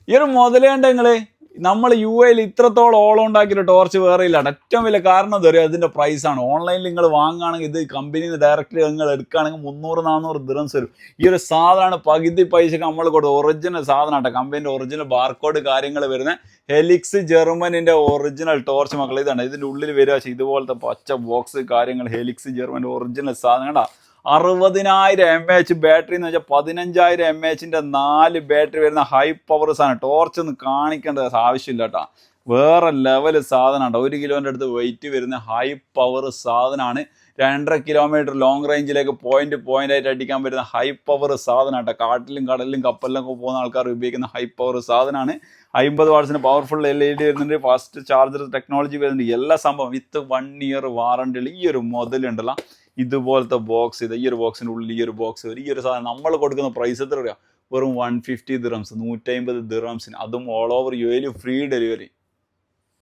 ഈ ഒരു മുതൽ കണ്ട നിങ്ങള് നമ്മൾ യു എയിൽ ഇത്രത്തോളം ഓളം ഉണ്ടാക്കിയൊരു ടോർച്ച് വേറെ ഇല്ല. ഏറ്റവും വലിയ കാരണം എന്താ പറയുക, അതിന്റെ പ്രൈസാണ്. ഓൺലൈനിൽ നിങ്ങൾ വാങ്ങുകയാണെങ്കിൽ, ഇത് കമ്പനിയിൽ നിന്ന് ഡയറക്റ്റ് നിങ്ങൾ എടുക്കുകയാണെങ്കിൽ 300-400 ദിറംസ് വരും. ഈ ഒരു സാധനമാണ് പകുതി പൈസക്ക് നമ്മൾ കൊടുക്കും. ഒറിജിനൽ സാധനമാട്ടെ, കമ്പനിന്റെ ഒറിജിനൽ ബാർകോഡ് കാര്യങ്ങൾ വരുന്ന ഹെലിക്സ് ജർമ്മനിന്റെ ഒറിജിനൽ ടോർച്ച് മക്കൾ. ഇതാണ് ഇതിന്റെ ഉള്ളിൽ വരിക ഇതുപോലത്തെ പച്ച ബോക്സ് കാര്യങ്ങൾ. ഹെലിക്സ് ജർമ്മന്റെ ഒറിജിനൽ സാധനം കണ്ടാ. 60,000 mAh ബാറ്ററി എന്ന് വെച്ചാൽ 15,000 mAhന്റെ 4 ബാറ്ററി വരുന്ന ഹൈ പവർ സാധനം. ടോർച്ച് ഒന്നും കാണിക്കേണ്ട ആവശ്യമില്ല കേട്ടോ. വേറെ ലെവല് സാധനമാണ്. 1 കിലോന്റെ അടുത്ത് വെയിറ്റ് വരുന്ന ഹൈ പവർ സാധനമാണ്. 2.5 കിലോമീറ്റർ ലോങ് റേഞ്ചിലേക്ക് പോയിന്റ് ആയിട്ട് അടിക്കാൻ പറ്റുന്ന ഹൈ പവർ സാധനം കേട്ടോ. കാട്ടിലും കടലിലും കപ്പലിലൊക്കെ പോകുന്ന ആൾക്കാർ ഉപയോഗിക്കുന്ന ഹൈ പവർ സാധനമാണ്. 50 വാട്ട്സിന് പവർഫുൾ LED വരുന്നുണ്ട്. ഫാസ്റ്റ് ചാർജർ ടെക്നോളജി വരുന്നുണ്ട്. എല്ലാ സംഭവം വിത്ത് 1 ഇയർ വാറണ്ടി. ഈ ഒരു മുതലുണ്ടല്ലോ ഇതുപോലത്തെ ബോക്സ്. ഈ ഒരു ബോക്സിൻ്റെ ഉള്ളിൽ ഈ ഒരു ബോക്സ് വരും. ഈ ഒരു സാധനം നമ്മൾ കൊടുക്കുന്ന പ്രൈസ് എത്ര രൂപ? വെറും 150 ദിറംസ്, 150 ദിറംസിന്. അതും ഓൾ ഓവർ യു എയിൽ ഫ്രീ ഡെലിവറി.